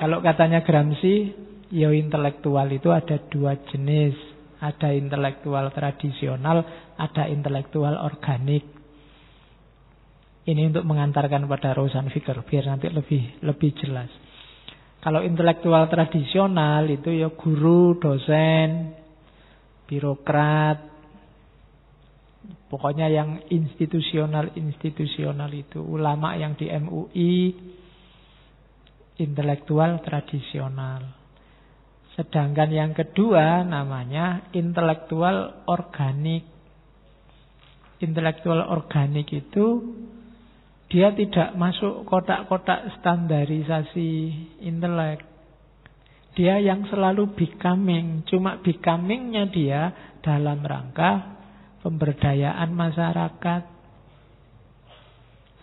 Kalau katanya Gramsci, ya intelektual itu ada dua jenis. Ada intelektual tradisional, ada intelektual organik. Ini untuk mengantarkan pada Rausan Fikr, biar nanti lebih jelas. Kalau intelektual tradisional itu ya guru, dosen, birokrat, pokoknya yang institusional itu. Ulama yang di MUI, intelektual tradisional. Sedangkan yang kedua namanya intelektual organik. Intelektual organik itu dia tidak masuk kotak-kotak standarisasi intelek. Dia yang selalu becoming. Cuma becomingnya dia dalam rangka pemberdayaan masyarakat.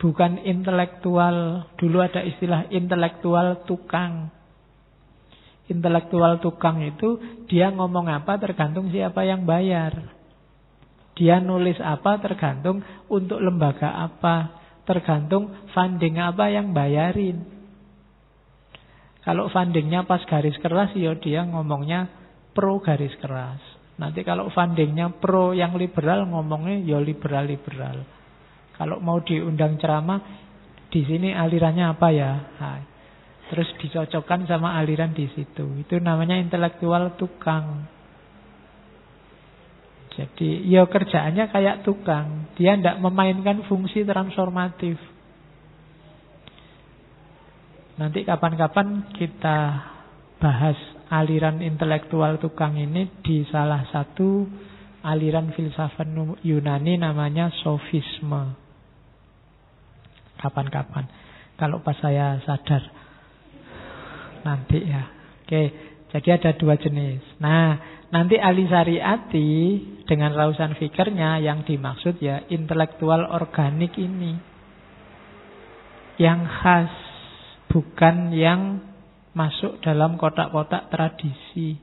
Bukan intelektual. Dulu ada istilah intelektual tukang. Intelektual tukang itu dia ngomong apa tergantung siapa yang bayar. Dia nulis apa tergantung untuk lembaga apa. Tergantung funding apa yang bayarin. Kalau fundingnya pas garis keras, ya dia ngomongnya pro garis keras. Nanti kalau fundingnya pro yang liberal, ngomongnya ya liberal-liberal. Kalau mau diundang ceramah, di sini alirannya apa ya? Nah, terus dicocokkan sama aliran di situ. Itu namanya intelektual tukang. Jadi ya kerjaannya kayak tukang. Dia tidak memainkan fungsi transformatif. Nanti kapan-kapan kita bahas aliran intelektual tukang ini di salah satu aliran filsafat Yunani namanya sofisme. Kapan-kapan. Kalau pas saya sadar. Nanti ya. Oke, jadi ada dua jenis. Nah, nanti Alisariati dengan Rausan Fikirnya yang dimaksud ya intelektual organik ini. Yang khas, bukan yang masuk dalam kotak-kotak tradisi.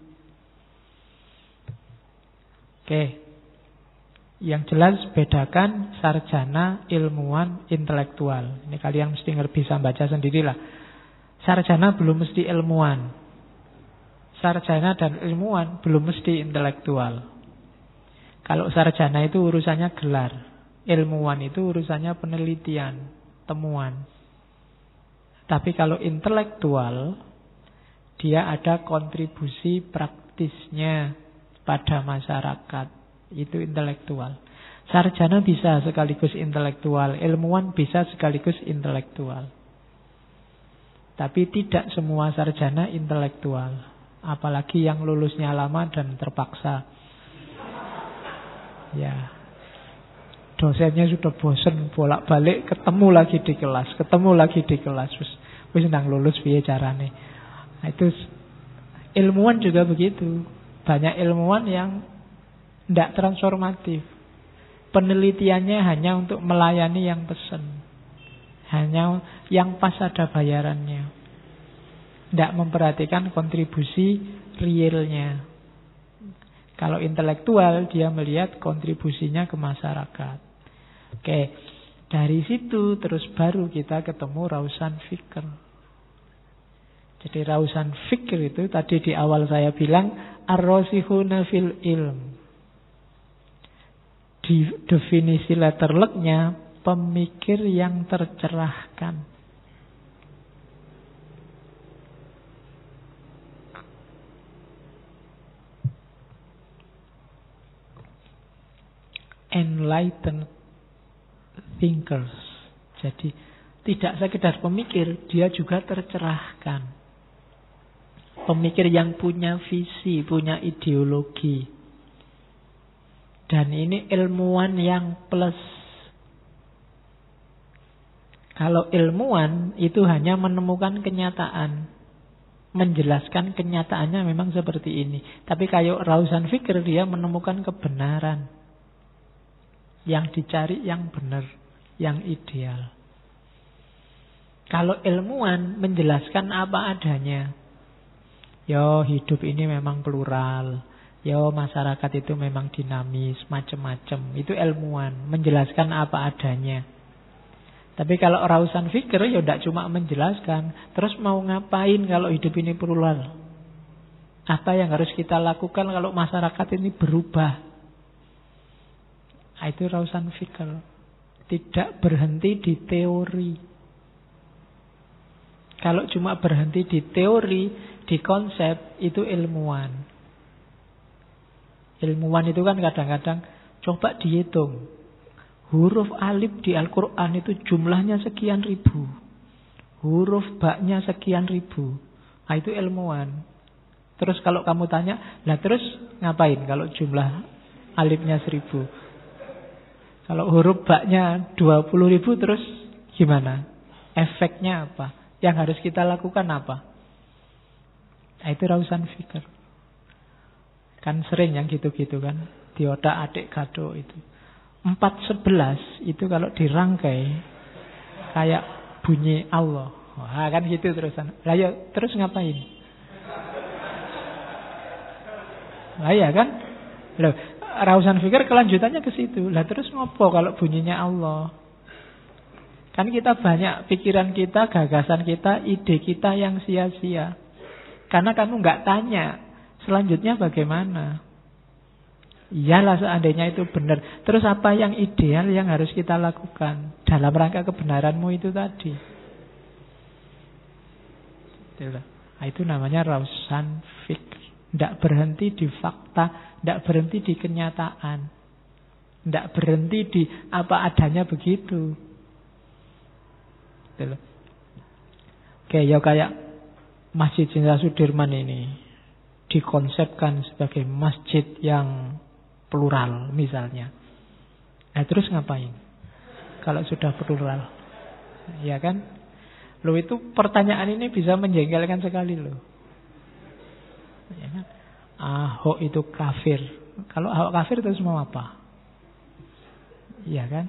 Oke. Yang jelas bedakan sarjana, ilmuwan, intelektual. Ini kalian mesti bisa baca sendirilah. Sarjana belum mesti ilmuwan. Sarjana dan ilmuwan belum mesti intelektual. Kalau sarjana itu urusannya gelar. Ilmuwan itu urusannya penelitian, temuan. Tapi kalau intelektual, dia ada kontribusi praktisnya pada masyarakat. Itu intelektual. Sarjana bisa sekaligus intelektual. Ilmuwan bisa sekaligus intelektual. Tapi tidak semua sarjana intelektual. Apalagi yang lulusnya lama dan terpaksa. Ya, dosennya sudah bosen bolak-balik, ketemu lagi di kelas. Wis nang lulus piye carane. Nah, itu ilmuwan juga begitu. Banyak ilmuwan yang tidak transformatif. Penelitiannya hanya untuk melayani yang pesen. Hanya yang pas ada bayarannya. Tidak memperhatikan kontribusi realnya. Kalau intelektual, dia melihat kontribusinya ke masyarakat. Oke, dari situ terus baru kita ketemu Rausan Fikr. Jadi Rausan Fikr itu tadi di awal saya bilang ar-rasihuna fil ilm. Di definisi letterleknya pemikir yang tercerahkan. Enlightened thinkers. Jadi tidak sekedar pemikir, dia juga tercerahkan. Pemikir yang punya visi, punya ideologi. Dan ini ilmuwan yang plus. Kalau ilmuwan itu hanya menemukan kenyataan, menjelaskan kenyataannya memang seperti ini. Tapi kayak Rausan Fikr, dia menemukan kebenaran. Yang dicari yang benar, yang ideal. Kalau ilmuwan menjelaskan apa adanya. Yo, hidup ini memang plural. Yo, masyarakat itu memang dinamis, macam-macam. Itu ilmuwan, menjelaskan apa adanya. Tapi kalau rausan fikir ya tidak cuma menjelaskan. Terus mau ngapain kalau hidup ini plural? Apa yang harus kita lakukan kalau masyarakat ini berubah? Nah, itu rausan fikir. Tidak berhenti di teori. Kalau cuma berhenti di teori, di konsep, itu ilmuwan. Ilmuwan itu kan kadang-kadang coba dihitung. Huruf alif di Al-Quran itu jumlahnya sekian ribu. Huruf baknya sekian ribu. Nah, itu ilmuwan. Terus kalau kamu tanya, lah terus ngapain kalau jumlah alifnya 1000? Kalau huruf baknya 20.000 terus gimana? Efeknya apa? Yang harus kita lakukan apa? Nah, itu rausan fikir. Kan sering yang gitu-gitu kan. Di otak adik gado itu. 411 itu kalau dirangkai kayak bunyi Allah. Wah, kan gitu terusan. Lah ya, terus ngapain? Lah ya kan? Loh, rausan fikir kelanjutannya ke situ. Lah terus ngopo kalau bunyinya Allah? Kan kita banyak pikiran kita, gagasan kita, ide kita yang sia-sia. Karena kamu nggak tanya selanjutnya bagaimana. Iyalah seandainya itu benar. Terus apa yang ideal yang harus kita lakukan dalam rangka kebenaranmu itu tadi? Nah, itu namanya rausan fikir. Tidak berhenti di fakta, tidak berhenti di kenyataan, tidak berhenti di apa adanya begitu. Oke, ya kayak Masjid Jenderal Sudirman ini dikonsepkan sebagai masjid yang plural misalnya. Nah, terus ngapain? Kalau sudah plural. Ya kan? Loh, itu pertanyaan ini bisa menjengkelkan sekali loh. Ya kan? Ahok itu kafir. Kalau Ahok kafir terus mau apa? Ya kan?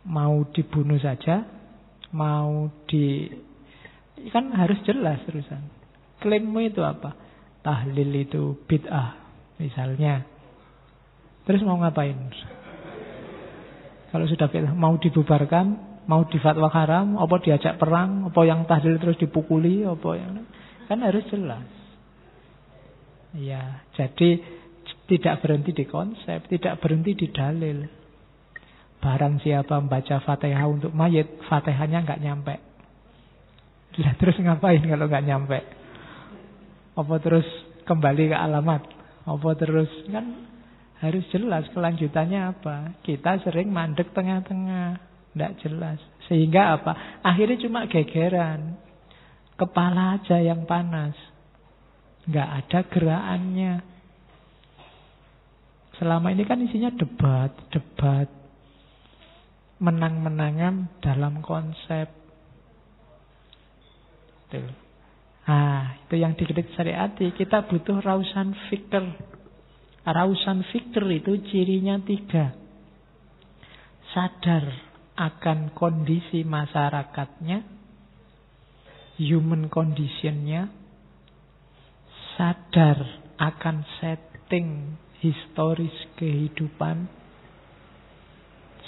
Mau dibunuh saja, mau kan harus jelas terusan. Klaimmu itu apa? Tahlil itu bid'ah misalnya. Terus mau ngapain? Kalau sudah bid'ah, mau dibubarkan, mau difatwa haram, apa diajak perang, apa yang tahlil terus dipukuli, apa yang kan harus jelas. Ya, jadi tidak berhenti di konsep, tidak berhenti di dalil. Barang siapa membaca Fatihah untuk mayit, Fatihahnya nggak nyampe. Lah terus ngapain kalau nggak nyampe? Apa terus kembali ke alamat? Apa terus kan harus jelas kelanjutannya apa? Kita sering mandek tengah-tengah, nggak jelas. Sehingga apa? Akhirnya cuma gegeran, kepala aja yang panas, nggak ada gerakannya. Selama ini kan isinya debat, menang-menangan dalam konsep. Itu yang dikritik syariati. Kita butuh rausan fikir. Rausan fikir itu cirinya 3. Sadar akan kondisi masyarakatnya, human conditionnya, sadar akan setting historis kehidupan.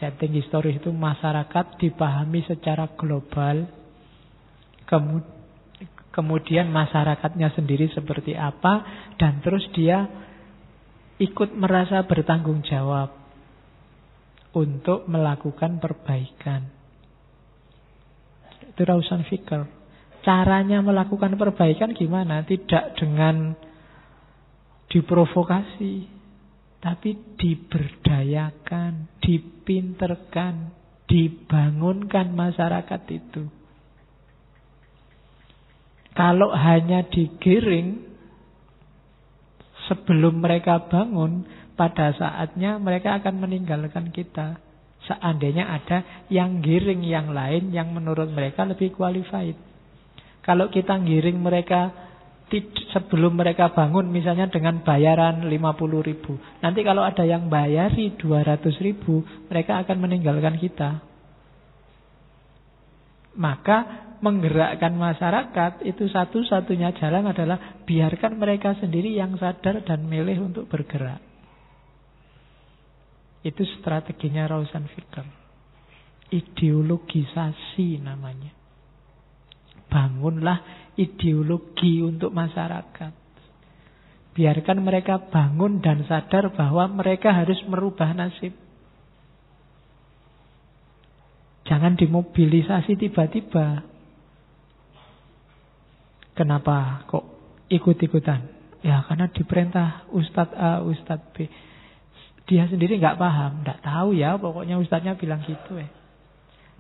Setting historis itu masyarakat dipahami secara global. Kemudian masyarakatnya sendiri seperti apa, dan terus dia ikut merasa bertanggung jawab untuk melakukan perbaikan. Itu rausan fikir. Caranya melakukan perbaikan gimana? Tidak dengan diprovokasi, tapi diberdayakan, dipinterkan, dibangunkan masyarakat itu. Kalau hanya digiring sebelum mereka bangun, pada saatnya mereka akan meninggalkan kita. Seandainya ada yang giring yang lain yang menurut mereka lebih qualified. Kalau kita giring mereka sebelum mereka bangun, misalnya dengan bayaran 50.000, nanti kalau ada yang bayari 200.000, mereka akan meninggalkan kita. Maka menggerakkan masyarakat itu satu-satunya jalan adalah biarkan mereka sendiri yang sadar dan milih untuk bergerak. Itu strateginya rausan fikir. Ideologisasi namanya. Bangunlah ideologi untuk masyarakat. Biarkan mereka bangun dan sadar bahwa mereka harus merubah nasib. Jangan dimobilisasi tiba-tiba. Kenapa kok ikut-ikutan? Ya karena diperintah Ustadz A, Ustadz B. Dia sendiri nggak paham, nggak tahu ya. Pokoknya ustadznya bilang gitu ya.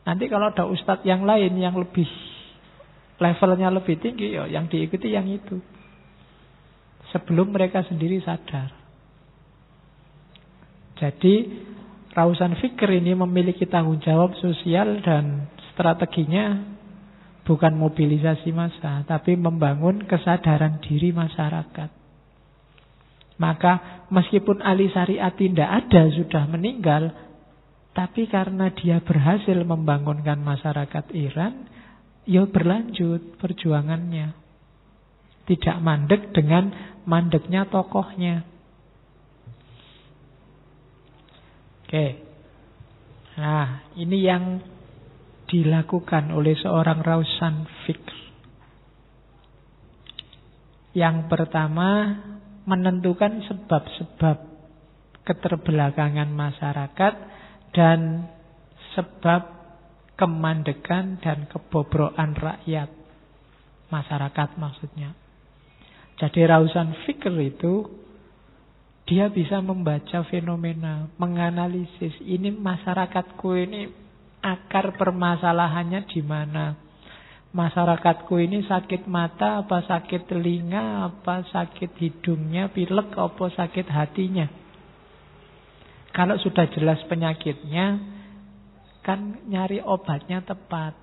Nanti kalau ada ustadz yang lain yang lebih levelnya lebih tinggi, ya yang diikuti yang itu. Sebelum mereka sendiri sadar. Jadi Rausan Fikr ini memiliki tanggung jawab sosial dan strateginya bukan mobilisasi massa, tapi membangun kesadaran diri masyarakat. Maka meskipun ahli syariat tidak ada, sudah meninggal, tapi karena dia berhasil membangunkan masyarakat Iran, ya berlanjut perjuangannya. Tidak mandek dengan mandeknya tokohnya. Oke. Nah, ini yang dilakukan oleh seorang Rausan Fikr. Yang pertama, menentukan sebab-sebab keterbelakangan masyarakat dan sebab kemandekan dan kebobrokan rakyat. Masyarakat maksudnya. Jadi Rausan Fikr itu dia bisa membaca fenomena, menganalisis ini masyarakatku ini akar permasalahannya di mana. Masyarakatku ini sakit mata, apa sakit telinga, apa sakit hidungnya, pilek, apa sakit hatinya. Kalau sudah jelas penyakitnya, kan nyari obatnya tepat.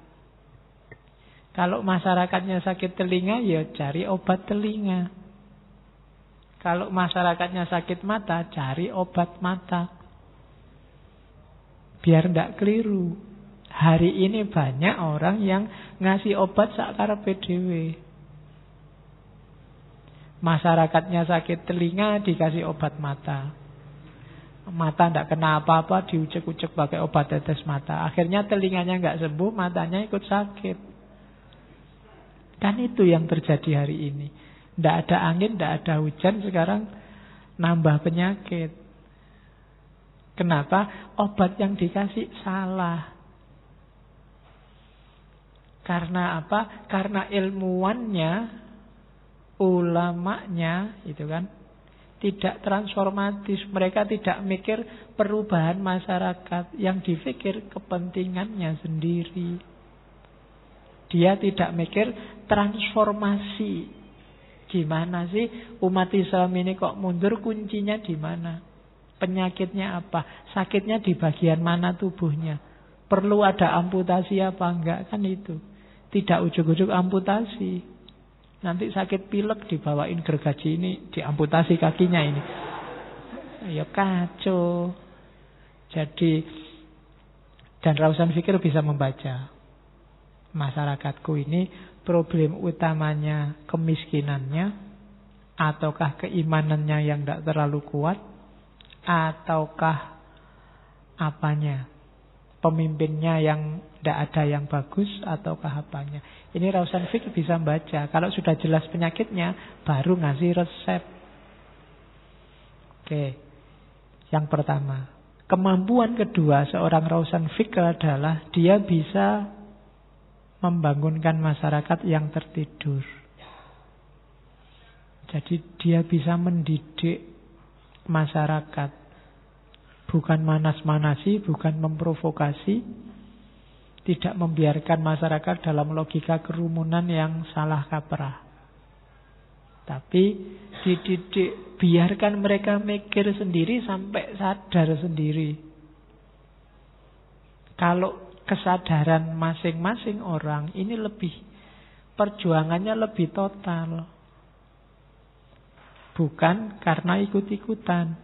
Kalau masyarakatnya sakit telinga, ya cari obat telinga. Kalau masyarakatnya sakit mata, cari obat mata. Biar tidak keliru. Hari ini banyak orang yang ngasih obat sakarepe dhewe. Masyarakatnya sakit telinga, dikasih obat mata. Mata tidak kena apa-apa, diucek-ucek pakai obat tetes mata. Akhirnya telinganya nggak sembuh, matanya ikut sakit. Kan itu yang terjadi hari ini. Tidak ada angin, tidak ada hujan, sekarang nambah penyakit. Kenapa? Obat yang dikasih salah. Karena apa? Karena ilmuwannya, ulamanya, itu kan tidak transformatif. Mereka tidak mikir perubahan masyarakat. Yang dipikir kepentingannya sendiri. Dia tidak mikir transformasi. Gimana sih umat Islam ini kok mundur, kuncinya di mana? Penyakitnya apa? Sakitnya di bagian mana tubuhnya? Perlu ada amputasi apa enggak? Kan itu. Tidak ujuk-ujuk amputasi. Nanti sakit pilek dibawain gergaji ini, diamputasi kakinya ini. Ya kacau. Jadi, dan Rausan Fikr bisa membaca. Masyarakatku ini problem utamanya kemiskinannya, ataukah keimanannya yang tidak terlalu kuat, ataukah apanya, pemimpinnya yang tidak ada yang bagus, ataukah apanya. Ini Rausan Fikr bisa membaca. Kalau sudah jelas penyakitnya, baru ngasih resep. Oke, yang pertama. Kemampuan kedua seorang Rausan Fikr adalah dia bisa membangunkan masyarakat yang tertidur. Jadi dia bisa mendidik masyarakat. Bukan manas-manasi, bukan memprovokasi. Tidak membiarkan masyarakat dalam logika kerumunan yang salah kaprah. Tapi dididik, biarkan mereka mikir sendiri sampai sadar sendiri. Kalau kesadaran masing-masing orang ini lebih, perjuangannya lebih total. Bukan karena ikut-ikutan.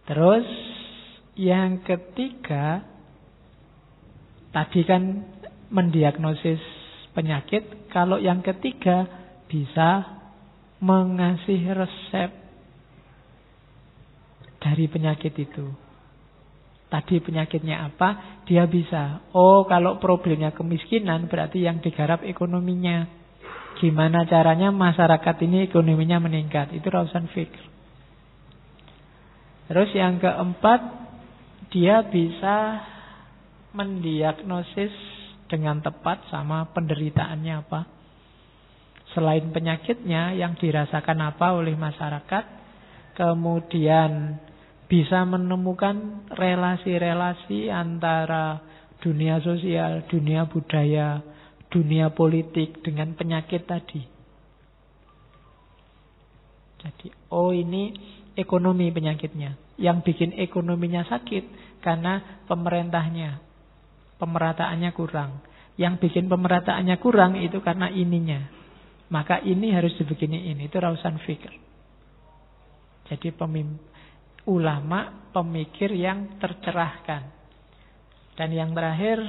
Terus yang ketiga, tadi kan mendiagnosis penyakit. Kalau yang ketiga bisa mengasih resep dari penyakit itu. tadi penyakitnya apa, dia bisa. Oh, kalau problemnya kemiskinan berarti yang digarap ekonominya. Gimana caranya masyarakat ini ekonominya meningkat. Itu rausan fikr. Terus yang keempat, dia bisa mendiagnosis dengan tepat sama penderitaannya apa. Selain penyakitnya yang dirasakan apa oleh masyarakat, kemudian bisa menemukan relasi-relasi antara dunia sosial, dunia budaya, dunia politik dengan penyakit tadi. Jadi, oh ini ekonomi penyakitnya. Yang bikin ekonominya sakit karena pemerintahnya, pemerataannya kurang. Yang bikin pemerataannya kurang itu karena ininya. Maka ini harus dibeginiin. Itu rausan fikir. Jadi ulama, pemikir yang tercerahkan. Dan yang terakhir,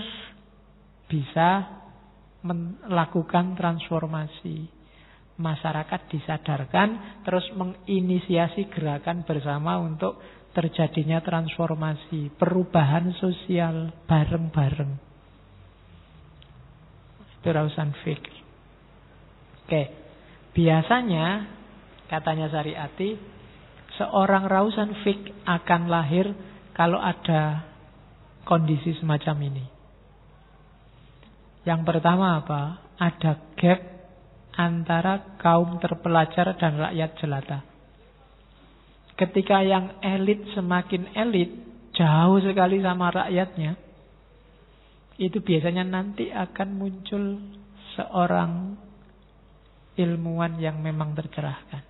bisa melakukan transformasi. Masyarakat disadarkan, terus menginisiasi gerakan bersama untuk terjadinya transformasi, perubahan sosial bareng-bareng. Itu rausan fikir. Oke, biasanya katanya Syariati, seorang rausan fik akan lahir kalau ada kondisi semacam ini. Yang pertama apa? Ada gap antara kaum terpelajar dan rakyat jelata. Ketika yang elit semakin elit, jauh sekali sama rakyatnya, itu biasanya nanti akan muncul seorang ilmuwan yang memang tercerahkan.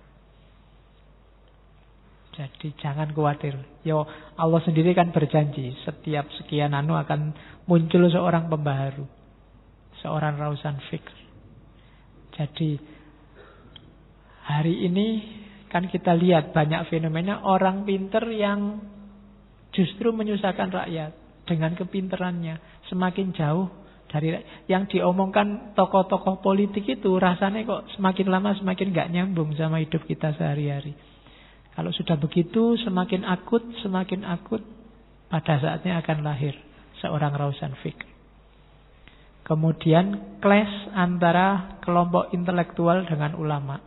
Jadi jangan khawatir. Yo, Allah sendiri kan berjanji setiap sekian akan muncul seorang pembaharu, seorang rausan fikr. Jadi hari ini kan kita lihat banyak fenomena orang pinter yang justru menyusahkan rakyat dengan kepinterannya. Semakin jauh dari yang diomongkan tokoh-tokoh politik itu, rasanya kok semakin lama semakin gak nyambung sama hidup kita sehari-hari. Kalau sudah begitu, semakin akut, pada saatnya akan lahir seorang rausan fikr. Kemudian clash antara kelompok intelektual dengan ulama.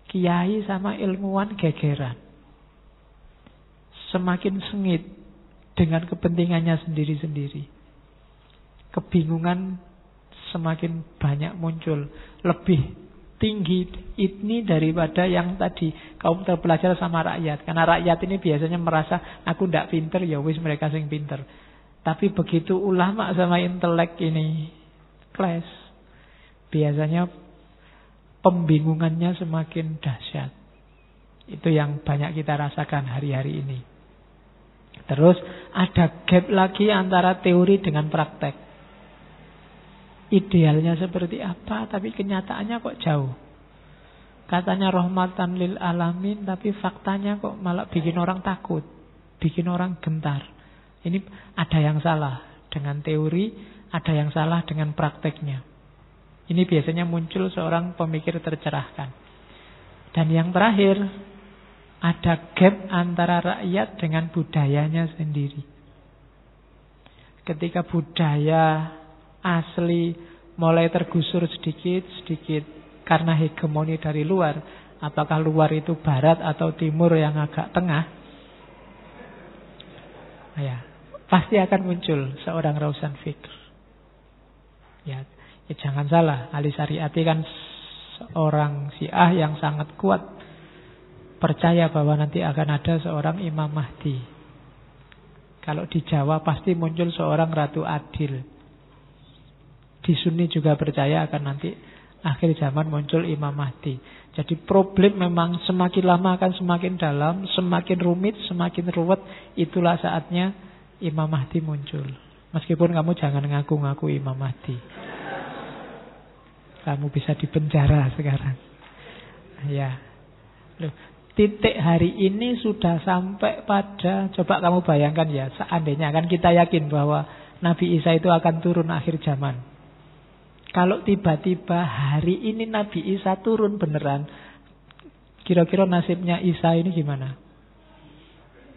Kiai sama ilmuwan gegeran. Semakin sengit dengan kepentingannya sendiri-sendiri. Kebingungan semakin banyak muncul. Lebih tinggi ini daripada yang tadi kaum terpelajar sama rakyat. Karena rakyat ini biasanya merasa aku ndak pinter, ya wis mereka sing pinter. Tapi begitu ulama sama intelek ini clash, biasanya pembingungannya semakin dahsyat. Itu yang banyak kita rasakan hari-hari ini. Terus ada gap lagi antara teori dengan praktek. Idealnya seperti apa, tapi kenyataannya kok jauh. Katanya rahmatan lil alamin, tapi faktanya kok malah bikin orang takut, bikin orang gentar. Ini ada yang salah dengan teori, ada yang salah dengan prakteknya. Ini biasanya muncul seorang pemikir tercerahkan. Dan yang terakhir, ada gap antara rakyat dengan budayanya sendiri. Ketika budaya asli mulai tergusur sedikit karena hegemoni dari luar, apakah luar itu barat atau timur yang agak tengah, ya pasti akan muncul seorang rausan fikr. Ya jangan salah, Ali Syariati kan seorang Syiah yang sangat kuat, percaya bahwa nanti akan ada seorang Imam Mahdi. Kalau di Jawa pasti muncul seorang Ratu Adil. Di Sunni juga percaya akan nanti akhir zaman muncul Imam Mahdi. Jadi problem memang semakin lama akan semakin dalam, semakin rumit, semakin ruwet. Itulah saatnya Imam Mahdi muncul. Meskipun kamu jangan ngaku-ngaku Imam Mahdi. Kamu bisa dipenjara sekarang. Ya. Loh, titik hari ini sudah sampai pada, coba kamu bayangkan ya, seandainya kan kita yakin bahwa Nabi Isa itu akan turun akhir zaman. Kalau tiba-tiba hari ini Nabi Isa turun beneran, kira-kira nasibnya Isa ini gimana?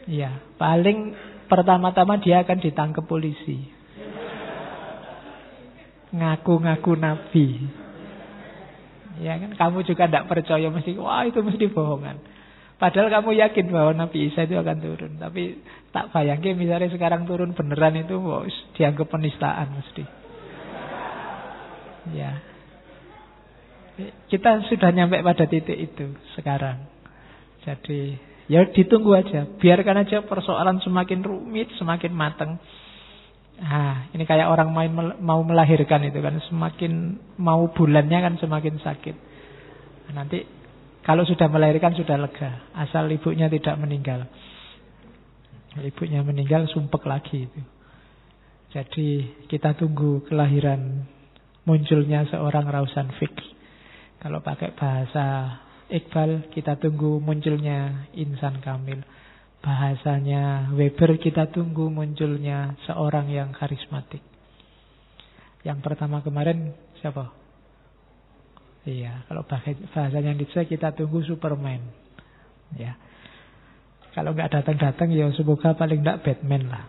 Ya, paling pertama-tama dia akan ditangkap polisi. Ngaku-ngaku nabi. Ya kan, kamu juga tidak percaya, mesti wah itu mesti bohongan. Padahal kamu yakin bahwa Nabi Isa itu akan turun. Tapi tak bayangin misalnya sekarang turun beneran itu, wah, dianggap penistaan mesti. Ya. Kita sudah nyampe pada titik itu sekarang. Jadi ya ditunggu aja. Biarkan aja persoalan semakin rumit, semakin matang. Ini kayak orang mau melahirkan itu kan. Semakin mau bulannya kan semakin sakit. Nanti kalau sudah melahirkan sudah lega. Asal ibunya tidak meninggal. Ibunya meninggal sumpek lagi itu. Jadi kita tunggu kelahiran munculnya seorang Rausan Fikr. Kalau pakai bahasa Iqbal, kita tunggu munculnya insan kamil. Bahasanya Weber, kita tunggu munculnya seorang yang karismatik. Yang pertama kemarin siapa? Iya, kalau bahasanya Nietzsche, kita tunggu Superman. Ya, kalau nggak datang-datang, ya semoga paling nggak Batman lah.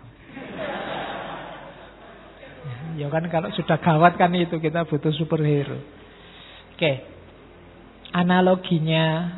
Ya kan kalau sudah gawat kan itu kita butuh superhero. Oke. Analoginya